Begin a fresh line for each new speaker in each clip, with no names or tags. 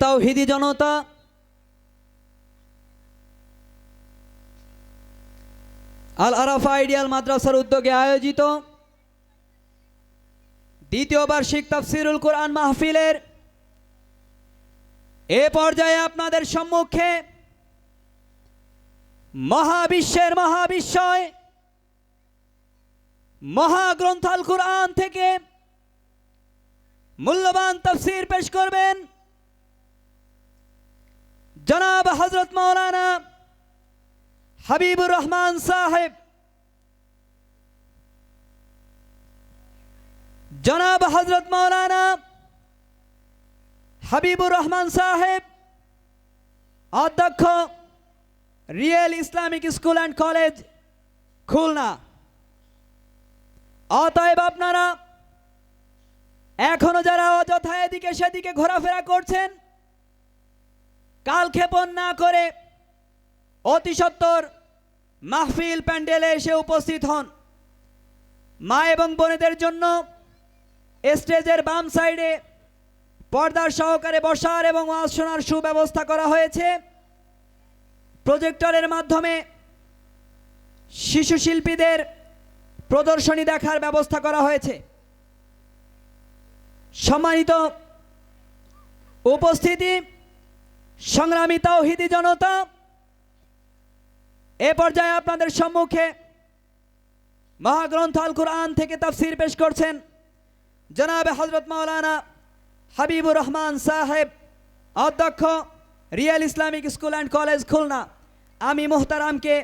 তাওহীদি জনতা আল Arafah ideal মাদ্রাসার উদ্যোগে আয়োজিত দ্বিতীয় বার্ষিক তাফসিরুল কোরআন মাহফিলের এ পর্যায়ে আপনাদের সম্মুখে মহাবিশ্বের মহাবিশ্বয় মহাগ্রন্থ আল কোরআন থেকে মূল্যবান তাফসির পেশ করবেন জনাব হযরত মাওলানা হাবিবুর রহমান সাহেব। জনাব হযরত মাওলানা হাবিবুর রহমান সাহেব, অধ্যক্ষ, real Islamic school and college, Khulna. অতএব আপনারা এখনো যারা অযথা এদিকে সেদিকে ঘোরাফেরা করছেন, কালক্ষেপণ না করে অতি সত্বর মাহফিল প্যান্ডেলে এসে উপস্থিত হন। মা এবং বোনেদের জন্য স্টেজের বাম সাইডে পর্দার সহকারে বসার এবং ওয়াজ শোনার সুব্যবস্থা করা হয়েছে। প্রজেক্টরের মাধ্যমে শিশু শিল্পীদের প্রদর্শনী দেখার ব্যবস্থা করা হয়েছে। সম্মানিত উপস্থিতি, সংগ্রামী তাওহীদি জনতা, এ পর্যায়ে আপনাদের সম্মুখে মহাগ্রন্থ আল কোরআন থেকে তাফসির পেশ করছেন জনাব হযরত মাওলানা হাবিবুর রহমান সাহেব, অধ্যক্ষ, real Islamic school and college, Khulna. আমি মুহতারামকে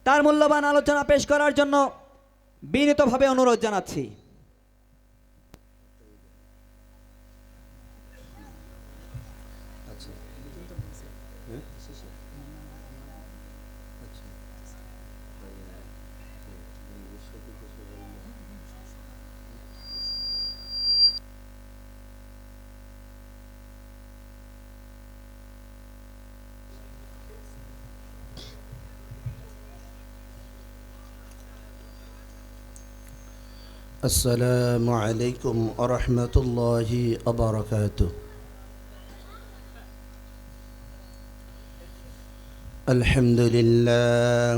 তার মূল্যবান আলোচনা পেশ করার জন্য বিনীতভাবে অনুরোধ জানাচ্ছি।
السلام عليكم ورحمة الله وبركاته. الحمد لله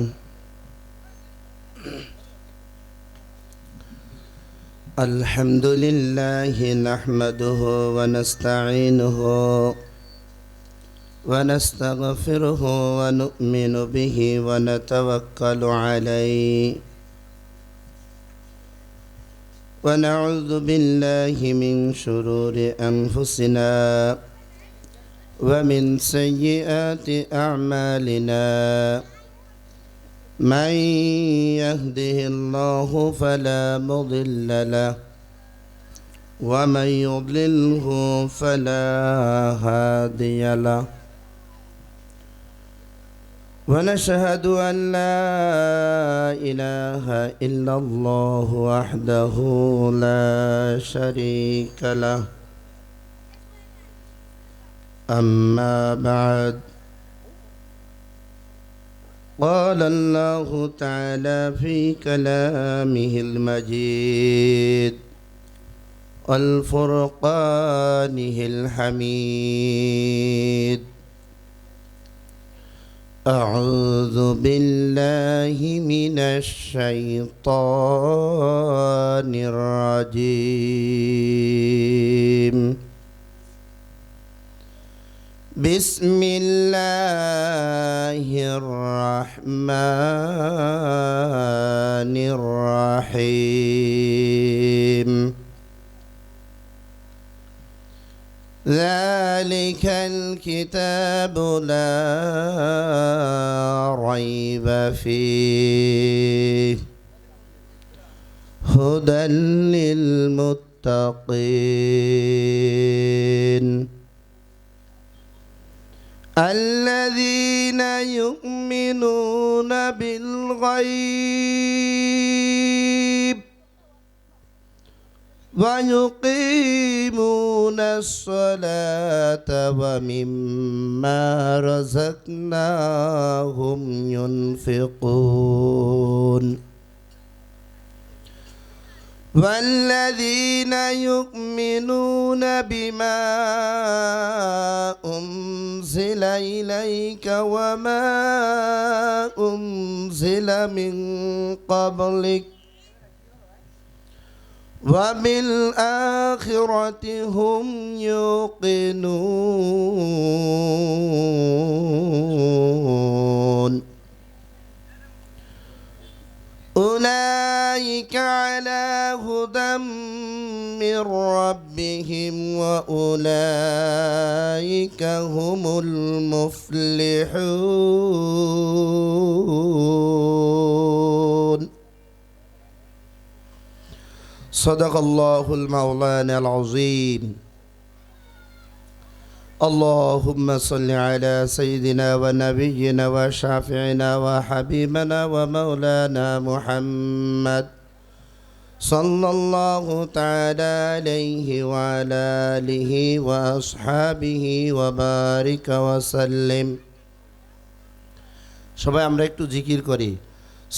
الحمد لله نحمده ونستعينه ونستغفره ونؤمن به ونتوكل عليه ونعوذ بالله من شرور أنفسنا ومن سيئات أعمالنا. من يهده الله فلا مضل له ومن يضلله فلا هادي له. ونشهد أن لا إله إلا الله وحده لا شريك له. أما بعد، قال الله تعالى في كلامه المجيد والفرقانه الحميد: أعوذ بالله من الشيطان الرجيم. بسم الله الرحمن الرحيم. ذلك الكتاب لا ريب فيه هدى للمتقين الذين يؤمنون بالغيب ويقيمون الصلاة ومما رزقناهم ينفقون والذين يؤمنون بما أنزل إليك وما أنزل من قبلك وبالآخرة هم يوقنون أولئك على هدى من ربهم وأولئك هم المفلحون صدق الله المولانا العظيم اللهم صل على سيدنا ونبينا وشافعنا وحبيبنا ومولانا محمد صلى الله تعالى عليه وعلى آله وأصحابه وبارك وسلم সবাই আমরা একটু জিকির করি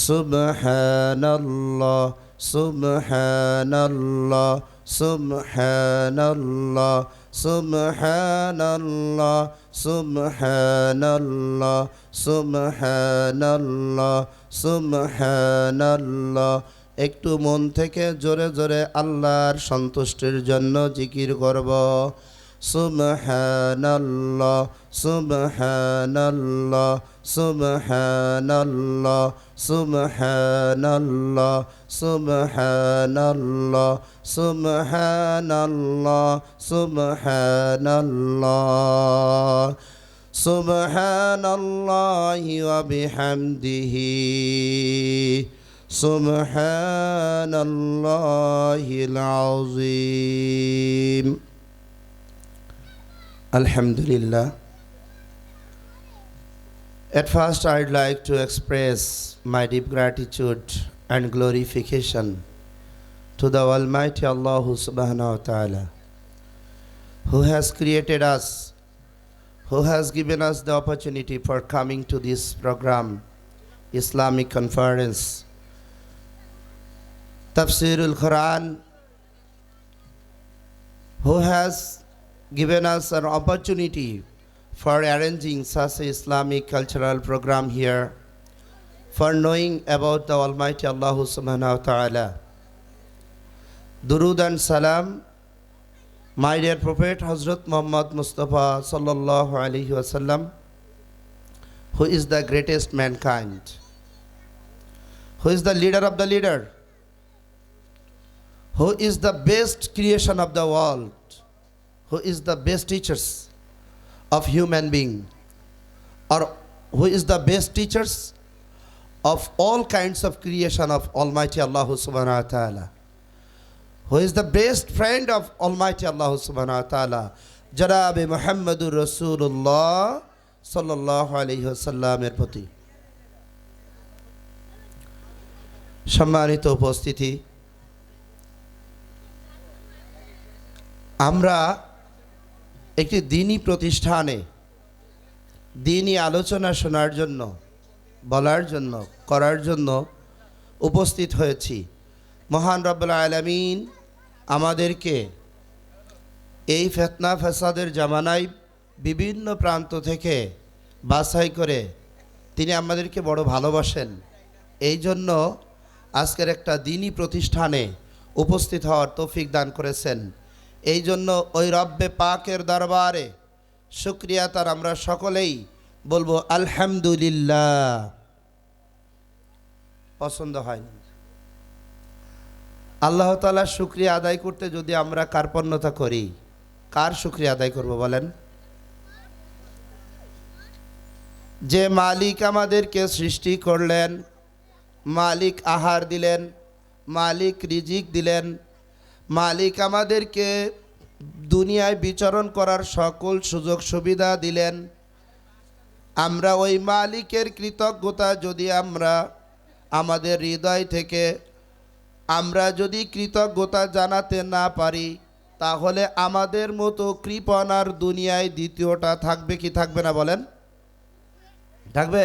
সুবহানাল্লাহ সুবহানাল্লাহ সুবহানাল্লাহ সুবহানাল্লাহ সুবহানাল্লাহ সুবহানাল্লাহ সুবহানাল্লাহ একটু মন থেকে জোরে জোরে আল্লাহর সন্তুষ্টির জন্য জিকির করব সুবহানাল্লাহ সুবহানাল্লাহ সুবহানাল্লাহ সুবহানাল্লাহ সুবহানাল্লাহ সুবহানাল্লাহ সুবহানাল্লাহ সুবহানাল্লাহি ওয়া বিহামদিহি সুবহানাল্লাহিল আযীম Alhamdulillah. At first, I'd like to express my deep gratitude and glorification to the Almighty Allah Subhanahu wa Ta'ala, who has created us, who has given us the opportunity for coming to this program, Islamic Conference, Tafsirul Quran, who has given us an opportunity for arranging such an Islamic cultural program here, for knowing about the Almighty Allah Subhanahu wa Ta'ala. Durud and Salam, my dear Prophet Hazrat Muhammad Mustafa Sallallahu Alaihi Wasallam, who is the greatest mankind, who is the leader of the leader, who is the best creation of the world, who is the best teachers of human being, or who is the best teachers of all kinds of creation of Almighty Allah Subhanahu wa Ta'ala, who is the best friend of Almighty Allah Subhanahu wa Ta'ala, Janabe Muhammadur Rasulullah Sallallahu Alaihi Wasallam এর প্রতি সম্মানিত উপস্থিতি, আমরা একটি দ্বীনি প্রতিষ্ঠানে দ্বীনি আলোচনা শোনার জন্য, বলার জন্য, করার জন্য উপস্থিত হয়েছি। মহান রব্বুল আলামিন আমাদেরকে এই ফিতনা ফাসাদের জামানায় বিভিন্ন প্রান্ত থেকে বাছাই করে তিনি আমাদেরকে বড় ভালোবাসেন। এই জন্য আজকের একটা দ্বীনি প্রতিষ্ঠানে উপস্থিত হওয়ার তৌফিক দান করেছেন। এই জন্য ওই রব্বে পাকের দরবারে শুকরিয়া তার আমরা সকলেই বলবো আলহামদুলিল্লাহ। পছন্দ হয় না আল্লাহ তাআলার শুকরিয়া আদায় করতে যদি আমরা কার্পণ্যতা করি, কার শুকরিয়া আদায় করব বলেন? যে মালিক আমাদেরকে সৃষ্টি করলেন, মালিক আহার দিলেন, মালিক রিজিক দিলেন, মালিক আমাদেরকে দুনিয়ায় বিচরণ করার সকল সুযোগ সুবিধা দিলেন। আমরা ওই মালিকের কৃতজ্ঞতা যদি আমরা আমাদের হৃদয় থেকে আমরা যদি কৃতজ্ঞতা জানাতে না পারি, তাহলে আমাদের মতো কৃপণার দুনিয়ায় দ্বিতীয়টা থাকবে কি থাকবে না বলেন? থাকবে।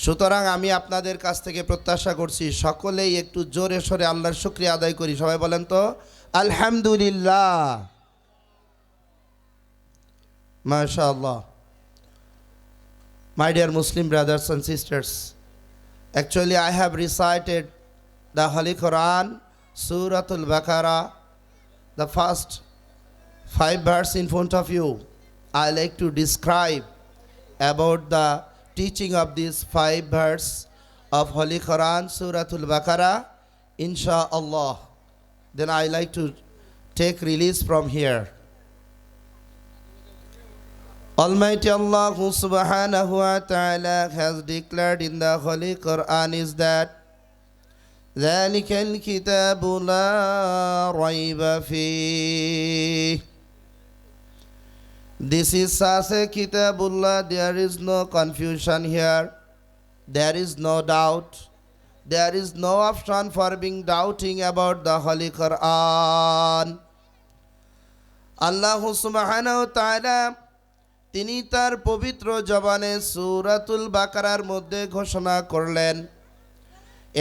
সুতরাং আমি আপনাদের কাছ থেকে প্রত্যাশা করছি সকলেই একটু জোরে সোরে আল্লাহর শুকরিয়া আদায় করি। সবাই বলেন তো আলহামদুলিল্লাহ, মাশাআল্লাহ। My dear Muslim brothers and sisters, actually I have recited the Holy Quran, Suratul Baqarah, the first 5 verses in front of you. I like to describe about the teaching of these 5 verses of Holy Quran, Suratul Baqarah, inshallah. Then I like to take release from here. Almighty Allah subhanahu wa ta'ala has declared in the Holy Quran is that ذَلِكَ الْكِتَابُ لَا رَيْبَ فِيهِ. This is such a kitabullah, there is no confusion here, there is no doubt, there is no option for being doubting about the Holy Quran. Allah subhanahu wa ta'ala তিনি তার পবিত্র জবানে সূরাতুল বাকারার মধ্যে ঘোষণা করলেন,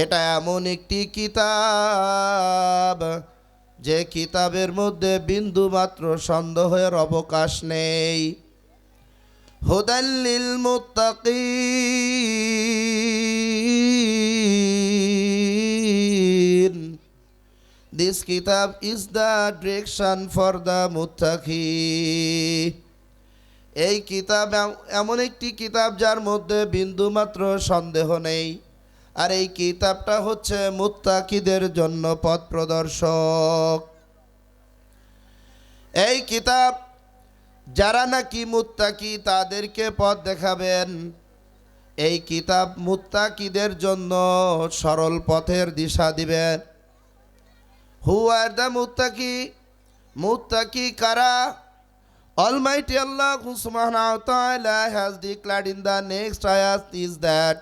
এটা এমন একটি কিতাব যে কিতাবের মধ্যে বিন্দু মাত্র সন্দেহের অবকাশ নেই। হুদাল্লিল মুত্তাকিন, দিস কিতাব is the direction for the মুত্তাকি। এই কিতাব এমন একটি কিতাব যার মধ্যে বিন্দুমাত্র সন্দেহ নেই, আর এই কিতাবটা হচ্ছে মুত্তাকিদের জন্য পথ প্রদর্শক। এই কিতাব যারা নাকি মুত্তাকি তাদেরকে পথ দেখাবেন। এই কিতাব মুত্তাকিদের জন্য সরল পথের দিশা দিবেন। হু আর দ্য মুত্তাকি? মুত্তাকি কারা? Almighty Allah subhanahu wa ta'ala has declared in the next ayat is that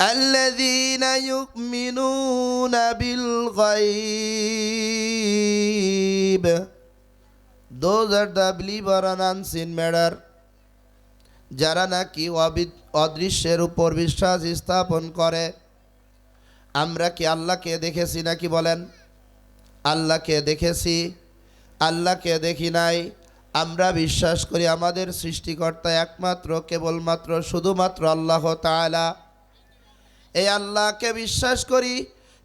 alladhina yu'minuna bil ghaib, those are the believer on unseen matter, যারা নাকি অদৃশ্যের উপর বিশ্বাস স্থাপন করে। আমরা কি আল্লাহকে দেখেছি নাকি বলেন? আল্লাহকে দেখেছি, আল্লাহকে দেখি নাই। আমরা বিশ্বাস করি আমাদের সৃষ্টিকর্তা একমাত্র কেবলমাত্র শুধুমাত্র আল্লাহ তাআলা। এই আল্লাহকে বিশ্বাস করি,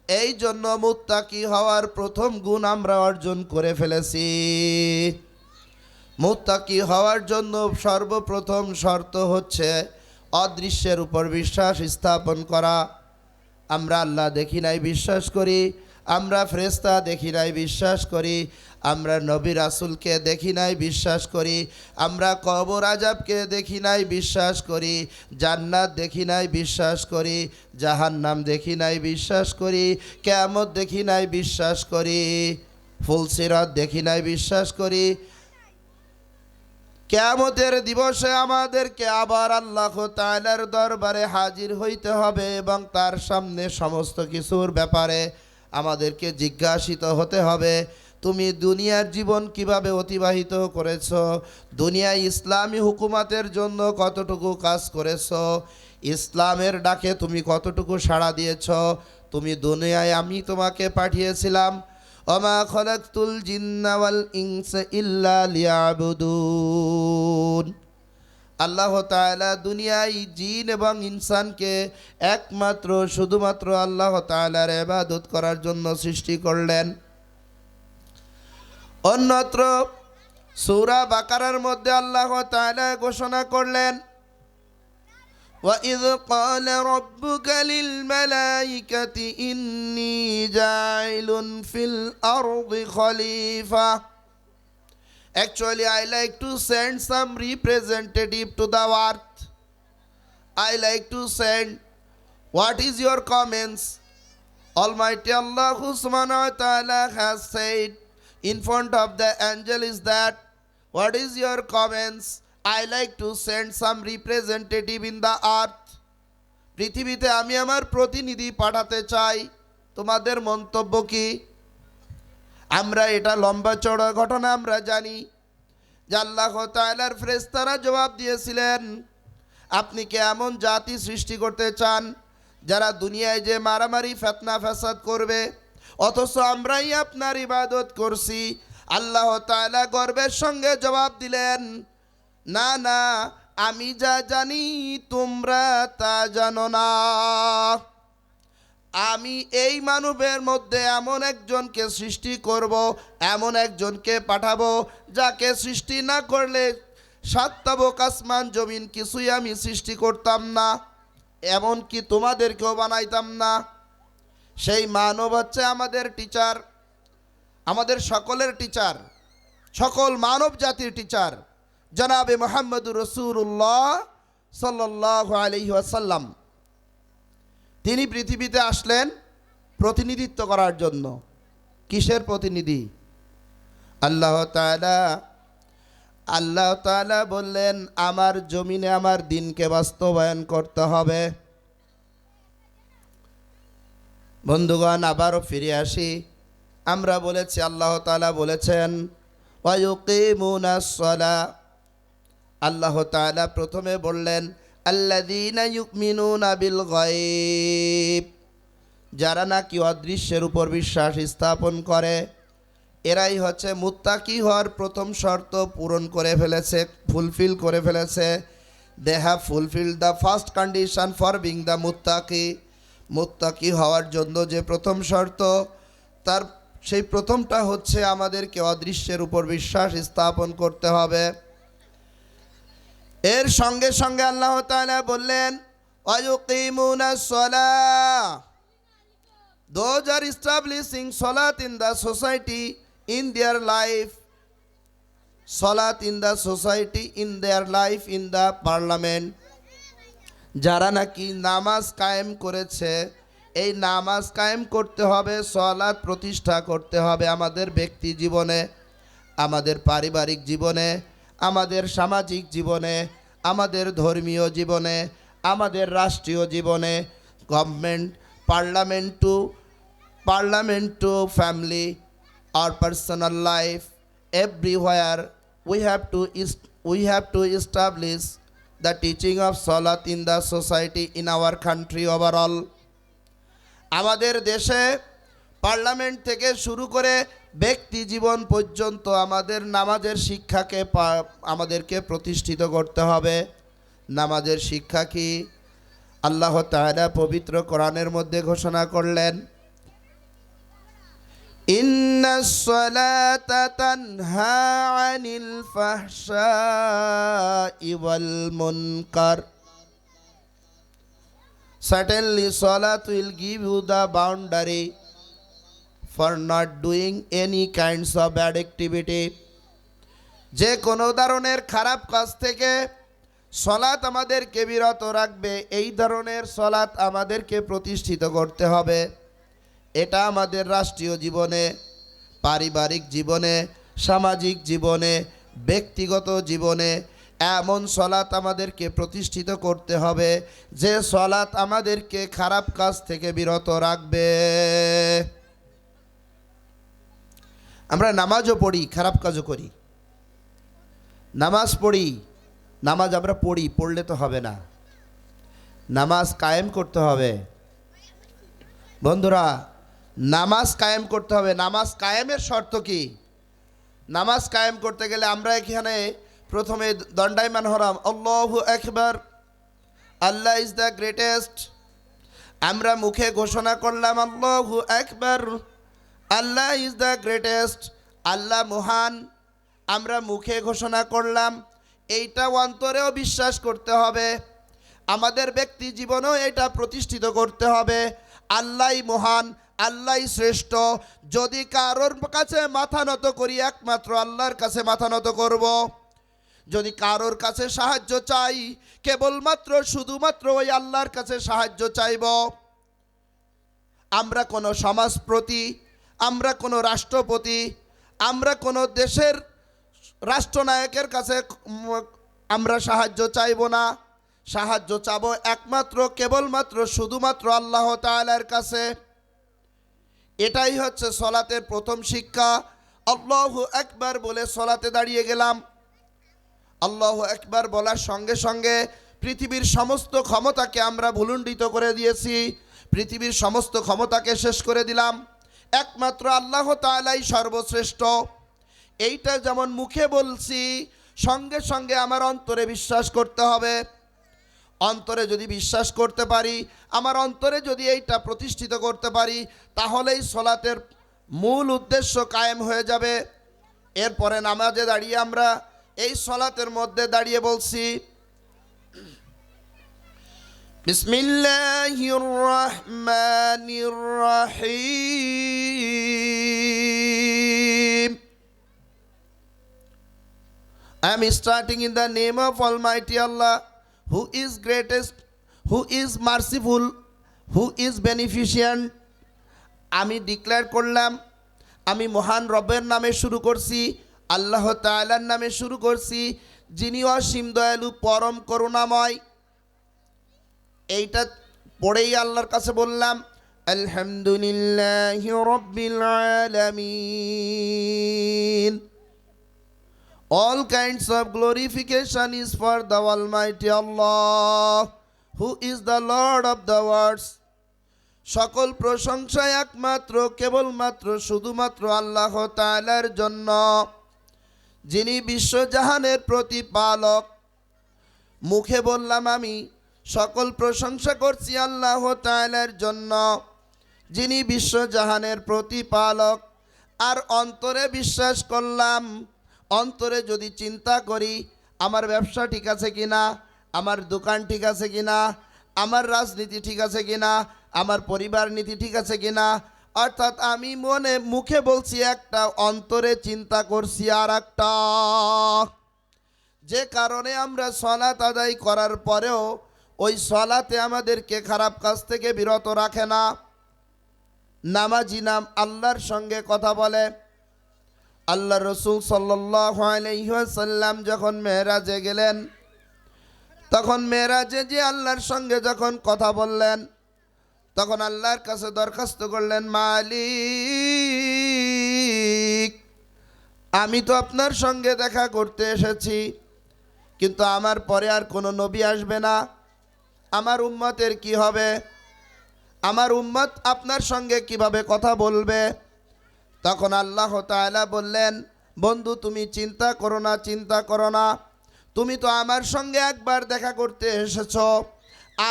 এই জন্য মুত্তাকি হওয়ার প্রথম গুণ আমরা অর্জন করে ফেলেছি। মুত্তাকি হওয়ার জন্য সর্বপ্রথম শর্ত হচ্ছে অদৃশ্যের উপর বিশ্বাস স্থাপন করা। আমরা আল্লাহ দেখি নাই বিশ্বাস করি, আমরা ফেরেশতা দেখি নাই বিশ্বাস করি, আমরা নবী রাসূলকে দেখি নাই বিশ্বাস করি, আমরা কবর আযাবকে দেখি নাই বিশ্বাস করি, জান্নাত দেখি নাই বিশ্বাস করি, জাহান্নাম দেখি নাই বিশ্বাস করি, কিয়ামত দেখি নাই বিশ্বাস করি, ফুলসিরাত দেখি নাই বিশ্বাস করি। কিয়ামতের দিবসে আমাদেরকে আবার আল্লাহ তাআলার দরবারে হাজির হইতে হবে এবং তার সামনে সমস্ত কিছুর ব্যাপারে আমাদেরকে জিজ্ঞাসিত হতে হবে। তুমি দুনিয়ার জীবন কিভাবে অতিবাহিত করেছো? দুনিয়ায় ইসলামী হুকুমাতের জন্য কতটুকু কাজ করেছো? ইসলামের ডাকে তুমি কতটুকু সাড়া দিয়েছো? তুমি দুনিয়ায় আমি তোমাকে পাঠিয়েছিলাম, ওমা খলাকতুল জিন্না ওয়াল ইনসা ইল্লা লিয়াবুদুন। আল্লাহ তাআলা দুনিয়ায় জিন এবং ইনসানকে একমাত্র শুধুমাত্র আল্লাহ তাআলার ইবাদত করার জন্য সৃষ্টি করলেন। অন্যত্র সূরা বাকারার মধ্যে আল্লাহ তাআলা ঘোষণা করলেন, وَإِذْ قَالَ رَبُّكَ لِلْمَلَائِكَةِ إِنِّي جَاعِلٌ فِي الْأَرْضِ خَلِيفَةً. Actually, I like to send some representative to the earth. I like to send. What is your comments? Almighty Allah subhanahu wa ta'ala has said in front of the angel is that, what is your comments? I like to send some representative in the earth. পৃথিবীতে আমি আমার প্রতিনিধি পাঠাতে চাই, তোমাদের মন্তব্য কি? আমরা এটা লম্বা চড়া ঘটনা আমরা জানি যে আল্লাহ তাআলার ফেরেশতারা জবাব দিয়েছিলেন, আপনি কি এমন জাতি সৃষ্টি করতে চান যারা দুনিয়ায় যে মারামারি ফিতনা ফাসাদ করবে, অথচ আমরাই আপনার ইবাদত করছি? আল্লাহ তাআলা গর্বের সঙ্গে জবাব দিলেন, না না, আমি যা জানি তোমরা তা জানো না। আমি এই মানবের মধ্যে এমন একজনকে সৃষ্টি করব, এমন একজনকে পাঠাবো যাকে সৃষ্টি না করলে সাতটাবক আসমান জমিন কিছুই আমি সৃষ্টি করতাম না, এমনকি তোমাদেরকেও বানাইতাম না। সেই মানব হচ্ছে আমাদের টিচার, আমাদের সকলের টিচার, সকল মানব জাতির টিচার, জনাবে মুহাম্মদুর রাসূলুল্লাহ সাল্লাল্লাহু আলাইহি ওয়াসাল্লাম। তিনি পৃথিবীতে আসলেন প্রতিনিধিত্ব করার জন্য। কিসের প্রতিনিধি? আল্লাহ তাআলা বললেন, আমার জমিনে আমার দিনকে বাস্তবায়ন করতে হবে। বন্ধুগণ, আবারও ফিরে আসি। আমরা বলেছি, আল্লাহ তাআলা বলেছেন ওয়ায়ুকিমুনাস সালাহ। আল্লাহ তাআলা প্রথমে বললেন আল্লাযীনা ইউমিনুনা বিল গায়ব, যারা নাকি অদৃশ্যের উপর বিশ্বাস স্থাপন করে, এরাই হচ্ছে মুত্তাকি হওয়ার প্রথম শর্ত পূরণ করে ফেলেছে, ফুলফিল করে ফেলেছে। They have fulfilled the first condition for being the মুত্তাকি। মুত্তাকি হওয়ার জন্য যে প্রথম শর্ত, তার সেই প্রথমটা হচ্ছে আমাদেরকে অদৃশ্যের উপর বিশ্বাস স্থাপন করতে হবে। এর সঙ্গে সঙ্গে আল্লাহ তাআলা বললেন ওয়ায়ুকিমুনাস সালাহ। Those are establishing salat in the society, in their life. Salat in the society, in their life, in the parliament. যারা নাকি নামাজ কায়েম করেছে, এই নামাজ কায়েম করতে হবে, সালাত প্রতিষ্ঠা করতে হবে আমাদের ব্যক্তি জীবনে, আমাদের পারিবারিক জীবনে, আমাদের সামাজিক জীবনে, আমাদের ধর্মীয় জীবনে, আমাদের রাষ্ট্রীয় জীবনে, government, parliament to family or personal life, everywhere we have to establish the teaching of salat in the society, in our country overall. আমাদের দেশে পার্লামেন্ট থেকে শুরু করে ব্যক্তি জীবন পর্যন্ত আমাদের নামাজের শিক্ষাকে আমাদেরকে প্রতিষ্ঠিত করতে হবে। নামাজের শিক্ষা কি? আল্লাহ তাআলা পবিত্র কোরআনের মধ্যে ঘোষণা করলেন, ইন্নাস সালাতা তানহা আনিল ফাহশাই ওয়াল মুনকার। Certainly salat will give you the boundary for not doing any kinds of bad activity. যে কোনো ধরনের খারাপ কাজ থেকে সালাত আমাদেরকে বিরত রাখবে, এই ধরনের সালাত আমাদেরকে প্রতিষ্ঠিত করতে হবে। এটা আমাদের রাষ্ট্রীয় জীবনে, পারিবারিক জীবনে, সামাজিক জীবনে, ব্যক্তিগত জীবনে এমন সালাত আমাদেরকে প্রতিষ্ঠিত করতে হবে যে সালাত আমাদেরকে খারাপ কাজ থেকে বিরত রাখবে। আমরা নামাজও পড়ি, খারাপ কাজও করি। নামাজ পড়ি, নামাজ আমরা পড়ি, পড়লে তো হবে না, নামাজ কায়েম করতে হবে। বন্ধুরা, নামাজ কায়েম করতে হবে। নামাজ কায়েমের শর্ত কি? নামাজ কায়েম করতে গেলে আমরা এখানে প্রথমে দণ্ডায়মান হলাম, আল্লাহু আকবার, আল্লাহ ইজ দ্য গ্রেটেস্ট। আমরা মুখে ঘোষণা করলাম আল্লাহু আকবার, আল্লাহ ইজ দ্য গ্রেটেস্ট, আল্লাহ মহান। আমরা মুখে ঘোষণা করলাম, এইটা অন্তরেও বিশ্বাস করতে হবে, আমাদের ব্যক্তি জীবনেও এটা প্রতিষ্ঠিত করতে হবে, আল্লাহই মহান, আল্লাহই শ্রেষ্ঠ। যদি কারোর কাছে মাথা নত করি, একমাত্র আল্লাহর কাছে মাথা নত করব। যদি কারোর কাছে সাহায্য চাই, কেবলমাত্র শুধুমাত্র ওই আল্লাহর কাছে সাহায্য চাইব। আমরা কোনো সমাজপতি, আমরা কোনো রাষ্ট্রপতি, আমরা কোনো দেশের রাষ্ট্রনায়কের কাছে আমরা সাহায্য চাইব না। সাহায্য চাবো একমাত্র কেবলমাত্র শুধুমাত্র আল্লাহ তাআলার কাছে। এটাই হচ্ছে সলাতের প্রথম শিক্ষা। আল্লাহু আকবার বলে সলাতে দাঁড়িয়ে গেলাম। আল্লাহু আকবার বলার সঙ্গে সঙ্গে পৃথিবীর সমস্ত ক্ষমতাকে আমরা ভুলুণ্ঠিত করে দিয়েছি, পৃথিবীর সমস্ত ক্ষমতাকে শেষ করে দিলাম, একমাত্র আল্লাহ তাআলাই সর্বশ্রেষ্ঠ। এইটা যেমন মুখে বলছি, সঙ্গে সঙ্গে আমার অন্তরে বিশ্বাস করতে হবে। অন্তরে যদি বিশ্বাস করতে পারি, আমার অন্তরে যদি এইটা প্রতিষ্ঠিত করতে পারি, তাহলেই সলাতের মূল উদ্দেশ্য কায়েম হয়ে যাবে। এরপরে নামাজে দাঁড়িয়ে আমরা এই সলাতের মধ্যে দাঁড়িয়ে বলছি বিসমিল্লাহির রহমানির রহিম। I am starting in the name of Almighty Allah, who is greatest, who is merciful, who is beneficent. আমি ডিক্লেয়ার করলাম, আমি মহান রবের নামে শুরু করছি, আল্লাহ তাআলার নামে শুরু করছি, যিনি অসীম দয়ালু পরম করুণাময়। এইটা পড়েই আল্লাহর কাছে বললাম আলহামদুলিল্লাহি রাব্বিল আলামিন। All kinds of glorification is for the Almighty Allah, who is the Lord of the worlds. সকল প্রশংসা একমাত্র কেবলমাত্র শুধুমাত্র আল্লাহ তাআলার জন্য, যিনি বিশ্বজাহানের প্রতিপালক। মুখে বললাম আমি সকল প্রশংসা করছি আল্লাহ তাআলার জন্য, যিনি বিশ্বজাহানের প্রতিপালক। আর অন্তরে বিশ্বাস করলাম, অন্তরে যদি চিন্তা করি আমার ব্যবসা ঠিক আছে কিনা, আমার দোকান ঠিক আছে কিনা, আমার রাজনীতি ঠিক আছে কিনা, আমার পরিবার নীতি ঠিক আছে কিনা, অর্থাৎ আমি মুখে বলছি একটা, অন্তরে চিন্তা করছি আর একটা। যে কারণে আমরা সলাত আদায় করার পরেও ওই সলাতে আমাদেরকে খারাপ কাজ থেকে বিরত রাখে না। নামাজি নাম আল্লাহর সঙ্গে কথা বলে। আল্লাহ রসুল সাল্লাল্লাহু আলাইহি ওয়াসাল্লাম যখন মেরাজে গেলেন, তখন মেরাজে যে আল্লাহর সঙ্গে যখন কথা বললেন, তখন আল্লাহর কাছে দরখাস্ত করলেন, মালিক, আমি তো আপনার সঙ্গে দেখা করতে এসেছি, কিন্তু আমার পরে আর কোনো নবী আসবে না, আমার উম্মতের কি হবে? আমার উম্মত আপনার সঙ্গে কিভাবে কথা বলবে? তখন আল্লাহ তাআলা বললেন, বন্ধু তুমি চিন্তা করো না, চিন্তা করো না, তুমি তো আমার সঙ্গে একবার দেখা করতে এসেছো,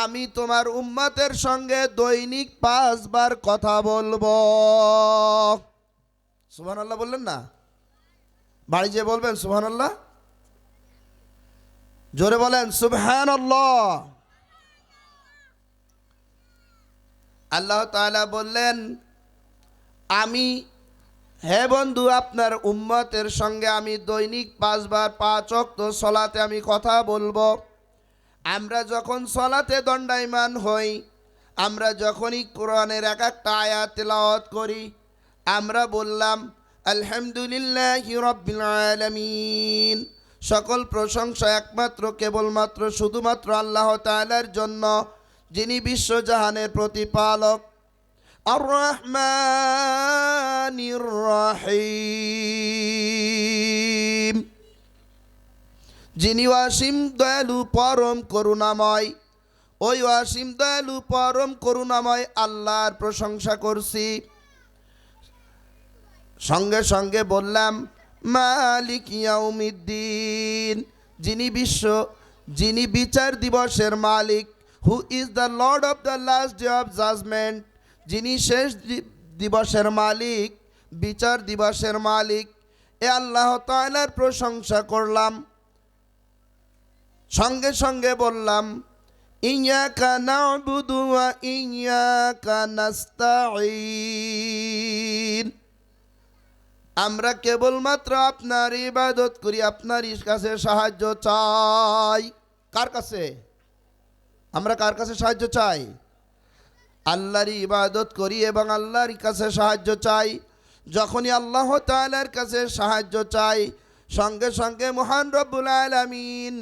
আমি তোমার উম্মতের সঙ্গে দৈনিক 5 বার কথা বলবো। সুবহানাল্লাহ বললেন না? বাড়ি যেয়ে বলবেন সুবহানাল্লাহ, জোরে বলেন সুবহানাল্লাহ। আল্লাহ তাআলা বললেন, আমি হে বন্ধু আপনার উম্মতের সঙ্গে আমি দৈনিক 5 বার 5 ওয়াক্ত সলাতে আমি কথা বলবো। আমরা যখন সলাতে দণ্ডায়মান হই, আমরা যখনই কোরআনের এক একটা আয়াত তেলাওয়াত করি, আমরা বললাম আলহামদুলিল্লাহি রাব্বিল আলামিন। সকল প্রশংসা একমাত্র কেবলমাত্র শুধুমাত্র আল্লাহ তাআলার জন্য, যিনি বিশ্বজাহানের প্রতিপালক। আর রহমানির রহিম, যিনি অসীম দয়ালু পরম করুণাময়। ওই অসীম দয়ালু পরম করুণাময় আল্লাহর প্রশংসা করছি। সঙ্গে সঙ্গে বললাম মালিক ইয়াউমিদ্দিন, যিনি বিচার দিবসের মালিক। Who is the lord of the last day of judgement, যিনি শেষ দিবসের মালিক, বিচার দিবসের মালিক। এ আল্লাহ তাআলার প্রশংসা করলাম। সঙ্গে সঙ্গে বললাম ইয়াকা না'বুদু ওয়া ইয়াকা নাস্তাঈন, আমরা কেবলমাত্র আপনার ইবাদত করি, আপনার কাছে সাহায্য চাই। কার কাছে? আমরা কার কাছে সাহায্য চাই? আল্লাহর ইবাদত করি এবং আল্লাহর কাছে সাহায্য চাই। যখনই আল্লাহ তাআলার কাছে সাহায্য চাই, সঙ্গে সঙ্গে মহান রব্বুল আলামিন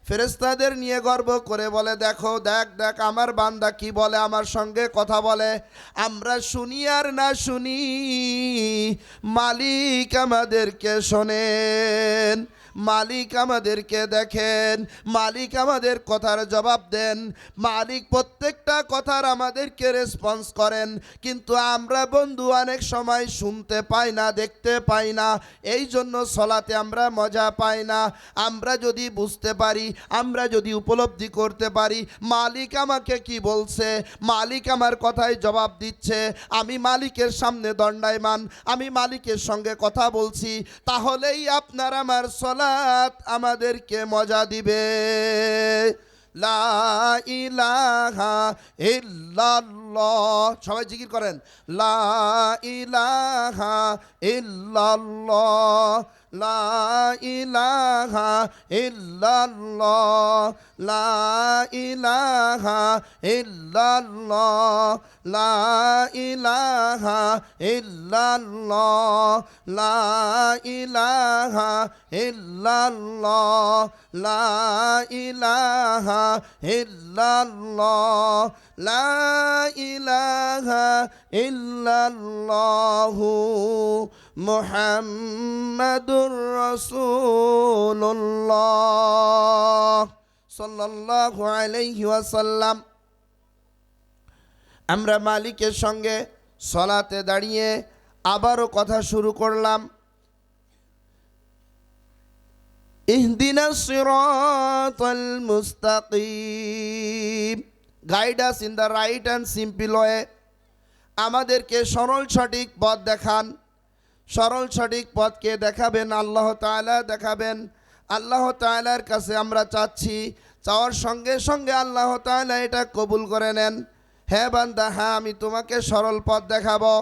ফেরেশতাদের নিয়ে গর্ব করে বলে, দেখো দেখ আমার বান্দা কি বলে, আমার সঙ্গে কথা বলে। আমরা শুনি আর না শুনি, মালিক আমাদেরকে শোনেন, মালিক আমাদেরকে দেখেন, মালিক আমাদের কথার জবাব দেন, মালিক প্রত্যেকটা কথার আমাদেরকে রেসপন্স করেন। কিন্তু আমরা বন্ধু অনেক সময় শুনতে পাই না, দেখতে পাই না, এই জন্য সলাতে আমরা মজা পাই না। আমরা যদি বুঝতে পারি, আমরা যদি উপলব্ধি করতে পারি মালিক আমাকে কি বলছে, মালিক আমার কথায় জবাব দিচ্ছে, আমি মালিকের সামনে দণ্ডায়মান, আমি মালিকের সঙ্গে কথা বলছি, তাহলেই আপনার আমার সলাত আমাদেরকে মজা দিবে। লা ইলাহা ইল্লাল্লাহ, সবাই জিকির করেন, লা ইলাহা ইল্লাল্লাহ, লা ইলাহা ইল্লাল্লাহ, লা ইলাহা ইল্লাল্লাহ, লা ইলাহা ইল্লাল্লাহ, লা ইলাহা ইল্লাল্লাহ, লা ইলাহা ইল্লাল্লাহ, লা ইলাহা ইল্লাল্লাহু মুহাম্মাদুর রাসূলুল্লাহ সাল্লাল্লাহু আলাইহি ওয়াসাল্লাম। আমরা মালিকের সঙ্গে সলাতে দাঁড়িয়ে আবারও কথা শুরু করলাম। ইহদিনাস সিরাতাল মুস্তাকিম, guide us in the right and simple way, আমাদেরকে সরল সঠিক পথ দেখান। সরল সঠিক পথকে দেখাবেন আল্লাহ তাআলা, দেখাবেন। আল্লাহ তাআলার কাছে আমরা চাচ্ছি, চাওয়ার সঙ্গে সঙ্গে আল্লাহ তাআলা এটা কবুল করে নেন। হ্যাঁ বান্দা, হ্যাঁ আমি তোমাকে সরল পথ দেখাবো।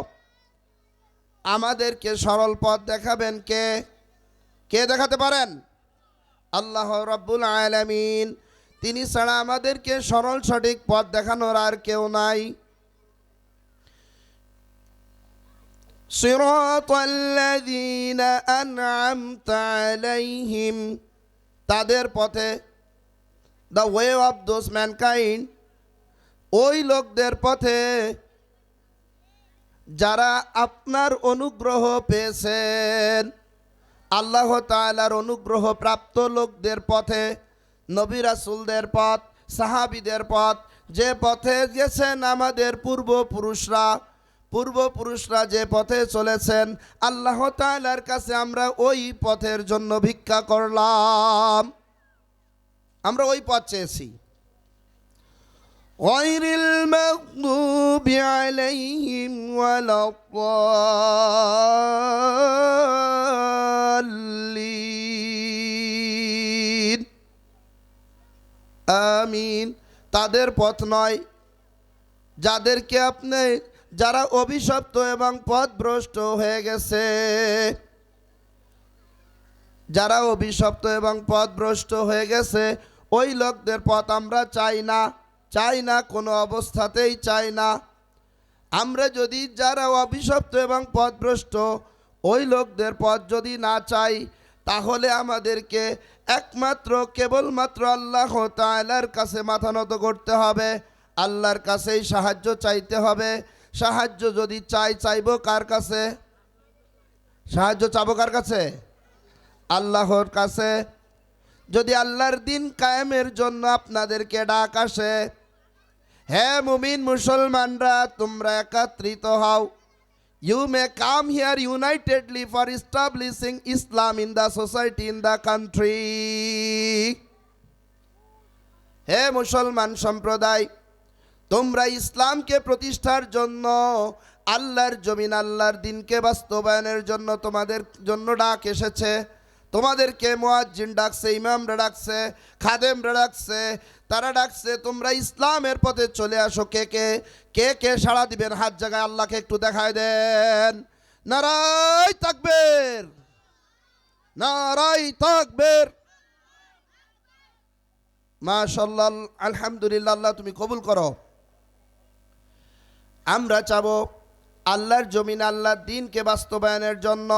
আমাদেরকে সরল পথ দেখাবেন কে? কে দেখাতে পারেন? আল্লাহ রাব্বুল আলামিন। তিনি ছাড়া আমাদেরকে সরল সঠিক পথ দেখানোর আর কেউ নাই। সিরাতাল্লাযীনা আন'আমতা আলাইহিম, তাদের পথে, the way of those mankind, ওই লোকদের পথে যারা আপনার অনুগ্রহ পেয়েছেন, আল্লাহ তাআলার অনুগ্রহ প্রাপ্ত লোকদের পথে, নবী রাসূলদের পথ, সাহাবীদের পথ, যে পথে গেছেন আমাদের পূর্বপুরুষরা যে পথে চলেছেন, আল্লাহ তাআলার কাছে আমরা ওই পথের জন্য ভিক্ষা করলাম। আমরা ওই পথ চেয়েছি। গায়রিল মাগদুবি আলাইহিম ওয়ালাদ-দাল্লিন, আমিন। তাদের পথ নয় যাদেরকে আপনি, যারা অভিশপ্ত এবং পথভ্রষ্ট হয়ে গেছে, যারা অভিশপ্ত এবং পথভ্রষ্ট হয়ে গেছে, ওই লোকদের পথ আমরা চাই না, চাই না, কোনো অবস্থাতেই চাই না। আমরা যদি যারা অভিশপ্ত এবং পথভ্রষ্ট ওই লোকদের পথ যদি না চাই, তাহলে আমাদেরকে একমাত্র কেবলমাত্র আল্লাহ তাআলার কাছে মাথা নত করতে হবে, আল্লাহর কাছেই সাহায্য চাইতে হবে। সাহায্য যদি চাইবো কার কাছে? সাহায্য চাবো কার কাছে? আল্লাহর কাছে। যদি আল্লাহর দিন কায়েমের জন্য আপনাদেরকে ডাক আসে, হে মুমিন মুসলমানরা তোমরা একত্রিত হও, you may come here unitedly for establishing Islam in the society, in the country. হে মুসলমান সম্প্রদায়, তোমরা ইসলামকে প্রতিষ্ঠার জন্য, আল্লাহর জমিন, আল্লাহর দিনকে বাস্তবায়নের জন্য তোমাদের জন্য ডাক এসেছে। তোমাদেরকে মুয়াজ্জিন ডাকছে, ইমামরা ডাকছে, খাদেমরা ডাকছে, তারা ডাকছে তোমরা ইসলামের পথে চলে আসো। কে কে কে কে সাড়া দিবেন? হাত জায়গায় আল্লাহকে একটু দেখায় দেন। নারায়ে তাকবীর, নারায়ে তাকবীর। মাশাআল্লাহ, আলহামদুলিল্লাহ, আল্লাহ তুমি কবুল করো। আমরা চাবো আল্লাহর জমিন, আল্লাহর দ্বীনকে বাস্তবায়নের জন্য।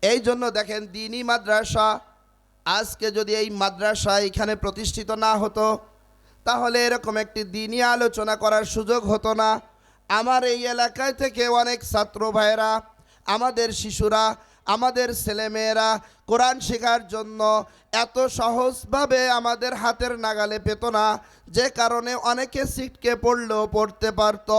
এই জন্য দেখেন দ্বীনি মাদ্রাসা, আজকে যদি এই মাদ্রাসা এখানে প্রতিষ্ঠিত না হতো, তাহলে এরকম একটি দ্বীনি আলোচনা করার সুযোগ হতো না। আমার এই এলাকায় থেকে অনেক ছাত্র ভাইরা, আমাদের শিশুরা আমাদের ছেলেমেয়েরা কোরআন শেখার জন্য এত সহজভাবে আমাদের হাতের নাগালে পেত না, যে কারণে অনেকে ছিটকে পড়লেও পড়তে পারত।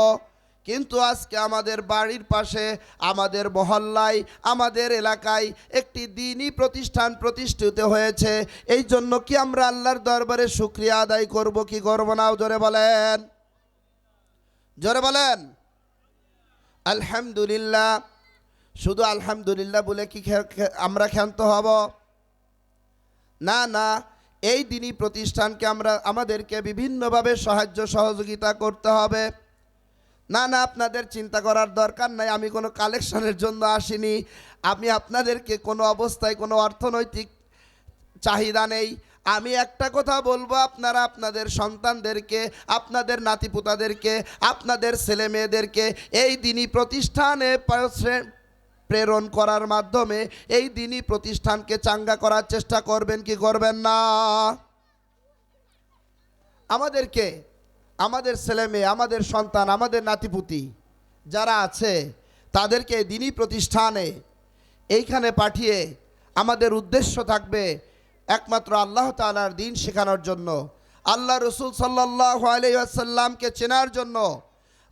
কিন্তু আজকে আমাদের বাড়ির পাশে, আমাদের মহল্লায়, আমাদের এলাকায় একটি দ্বীনি প্রতিষ্ঠান প্রতিষ্ঠিত হয়েছে। এই জন্য কি আমরা আল্লাহর দরবারে শুকরিয়া আদায় করব কি করব না? জোরে বলেন, জোরে বলেন আলহামদুলিল্লাহ। শুধু আলহামদুলিল্লাহ বলে কি আমরা ক্ষান্ত হব? না না, এই দ্বীনি প্রতিষ্ঠানকে আমাদেরকে বিভিন্নভাবে সাহায্য সহযোগিতা করতে হবে। না না, আপনাদের চিন্তা করার দরকার নাই, আমি কোনো কালেকশনের জন্য আসিনি। আমি আপনাদেরকে কোনো অবস্থায় কোনো অর্থনৈতিক চাহিদা নেই। আমি একটা কথা বলবো, আপনারা আপনাদের সন্তানদেরকে, আপনাদের নাতিপুতাদেরকে, আপনাদের ছেলে মেয়েদেরকে এই দ্বীনি প্রতিষ্ঠানে প্রেরণ করার মাধ্যমে এই দ্বীনি প্রতিষ্ঠানকে চাঙ্গা করার চেষ্টা করবেন কি করবেন না? আমাদেরকে, আমাদের ছেলে মেয়ে, আমাদের সন্তান, আমাদের নাতিপুতি যারা আছে তাদেরকে দ্বীনি প্রতিষ্ঠানে এইখানে পাঠিয়ে আমাদের উদ্দেশ্য থাকবে একমাত্র আল্লাহ তাআলার দ্বীন শেখানোর জন্য, আল্লাহ রসুল সাল্লাল্লাহু আলাইহি ওয়াসাল্লামকে চেনার জন্য,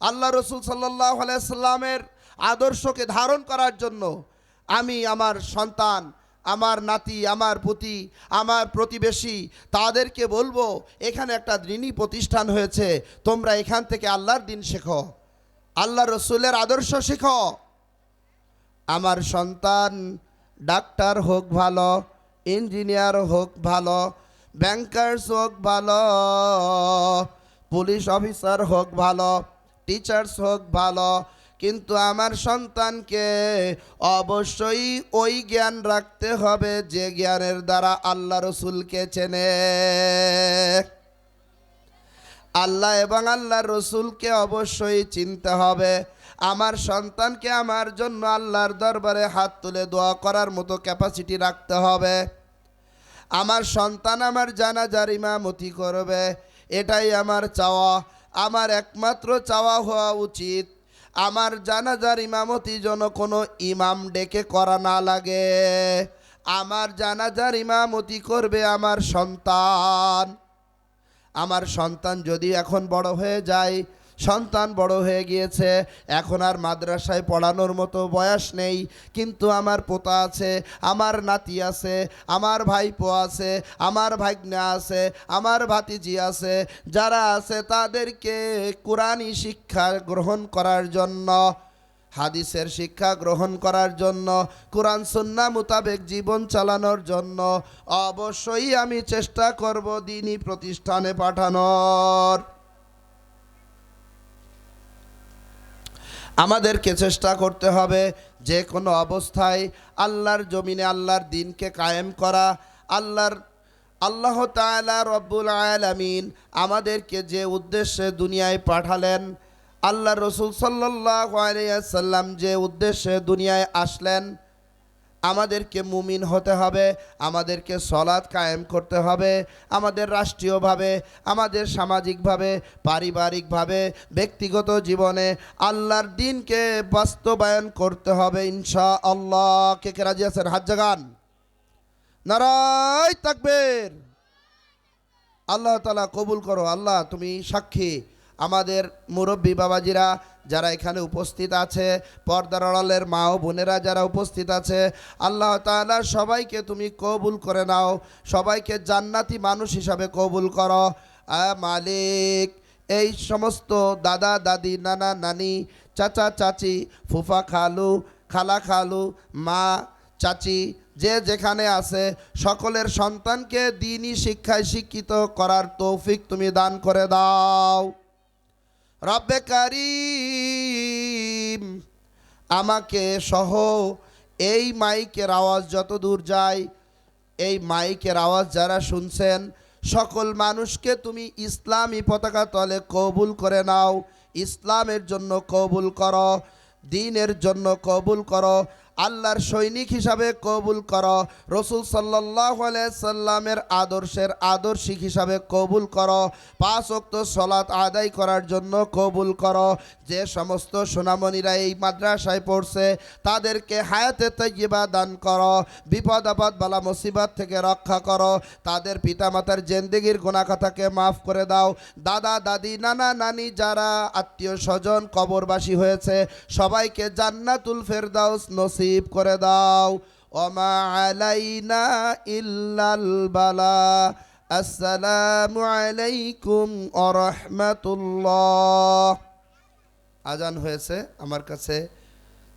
আল্লাহ রসুল সাল্লাল্লাহু আলাইহি ওয়াসাল্লামের আদর্শকে ধারণ করার জন্য। আমি আমার সন্তান, আমার নাতি, আমার পুতি, আমার প্রতিবেশী তাদেরকে বলবো, এখানে একটা দ্বীনি প্রতিষ্ঠান হয়েছে, তোমরা এখান থেকে আল্লাহর দ্বীন শেখো, আল্লাহ রসুলের আদর্শ শেখো। আমার সন্তান ডাক্তার হোক ভালো, ইঞ্জিনিয়ার হোক ভালো, ব্যাংকার্স হোক ভালো, পুলিশ অফিসার হোক ভালো, টিচার্স হোক ভালো, কিন্তু আমার সন্তানকে অবশ্যই ওই জ্ঞান রাখতে হবে যে জ্ঞানের দ্বারা আল্লাহ রসুলকে চেনে। আল্লাহ এবং আল্লাহ রসুলকে অবশ্যই চিনতে হবে। আমার সন্তানকে আমার জন্য আল্লাহর দরবারে হাত তুলে দোয়া করার মতো ক্যাপাসিটি রাখতে হবে। আমার সন্তান আমার জানাজার ইমামতি করবে, এটাই আমার চাওয়া, আমার একমাত্র চাওয়া হওয়া উচিত। আমার জানাজার ইমামতি যেন কোনো ইমাম ডেকে করা না লাগে, আমার জানাজার ইমামতি করবে আমার সন্তান। আমার সন্তান যদি এখন বড় হয়ে যায়, সন্তান বড় হয়ে গিয়েছে, এখন আর মাদ্রাসায় পড়ানোর মতো বয়স নেই, কিন্তু আমার পোতা আছে, আমার নাতি আছে, আমার ভাইপো আছে, আমার ভাগ্না আছে, আমার ভাতিজি আছে, যারা আছে তাদেরকে কোরআনী শিক্ষা গ্রহণ করার জন্য, হাদিসের শিক্ষা গ্রহণ করার জন্য, কোরআন সুন্নাহ মোতাবেক জীবন চালানোর জন্য অবশ্যই আমি চেষ্টা করব দ্বীনি প্রতিষ্ঠানে পাঠানোর। আমাদেরকে চেষ্টা করতে হবে যে কোনো অবস্থায় আল্লাহর জমিনে আল্লাহর দ্বীনকে কায়েম করা। আল্লাহ তাআলা রব্বুল আলামিন আমাদেরকে যে উদ্দেশ্যে দুনিয়ায় পাঠালেন, আল্লাহ রসুল সাল্লাল্লাহু আলাইহি ওয়াসাল্লাম যে উদ্দেশ্যে দুনিয়ায় আসলেন, আমাদেরকে মুমিন হতে হবে, আমাদেরকে সলাত কায়েম করতে হবে, আমাদের রাষ্ট্রীয়ভাবে, আমাদের সামাজিকভাবে, পারিবারিকভাবে, ব্যক্তিগত জীবনে আল্লাহর দ্বীনকে বাস্তবায়ন করতে হবে ইনশাআল্লাহ। কে কে রাজি আছেন? হাত জাগান, নারায়ে তাকবীর। আল্লাহ তাআলা কবুল করো। আল্লাহ তুমি সাক্ষী, আমাদের মুরব্বী বাবাজিরা যারা এখানে উপস্থিত আছে, পর্দার আড়ালের মা ও বোনেরা যারা উপস্থিত আছে, আল্লাহ তাআলা সবাইকে তুমি কবুল করে নাও, সবাইকে জান্নাতি মানুষ হিসাবে কবুল করো। মালিক, এই সমস্ত দাদা দাদি, নানা নানি, চাচা চাচি, ফুফা খালু, খালা খালু, মা চাচি, যে যেখানে আছে সকলের সন্তানকে দ্বীনি শিক্ষায় শিক্ষিত করার তৌফিক তুমি দান করে দাও। রব্বে কারীম, আমাকে সহ এই মাইকের আওয়াজ যত দূর যায়, এই মাইকের আওয়াজ যারা শুনছেন সকল মানুষকে তুমি ইসলামী পতাকা তলে কবুল করে নাও, ইসলামের জন্য কবুল করো, দ্বীনের জন্য কবুল করো। আল্লাহর সৈনিক হিসাবে কবুল করো, রসুল সাল্লাল্লাহু আলাইহি সাল্লামের আদর্শের আদর্শিক হিসাবে কবুল করো, 5 ওয়াক্ত সালাত আদায় করার জন্য কবুল করো। যে সমস্ত সোনামণিরা এই মাদ্রাসায় পড়ছে তাদেরকে হায়াতে তাইয়্যিবা দান করো, বিপদ আপদ বালা মুসিবত থেকে রক্ষা করো, তাদের পিতামাতার জিন্দেগির গুনাহখাতাকে মাফ করে দাও। দাদা দাদি নানা নানি যারা আত্মীয় স্বজন কবরবাসী হয়েছে সবাইকে জান্নাতুল ফেরদাউস নসিব করে দাও। ওমা আলাইনা ইল্লাল বালা। আসসালামু আলাইকুম ওয়া রাহমাতুল্লাহ। আজান হয়েছে, আমার কাছে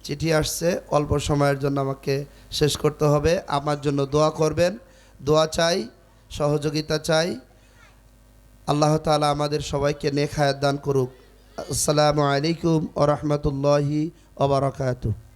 চিঠি আসছে, অল্প সময়ের জন্য আমাকে শেষ করতে হবে। আমার জন্য দোয়া করবেন, দোয়া চাই, সহযোগিতা চাই। আল্লাহ তাআলা আমাদের সবাইকে নেক হায়াত দান করুক। আসসালামু আলাইকুম ওয়া রাহমাতুল্লাহি ওয়া বারাকাতুহু।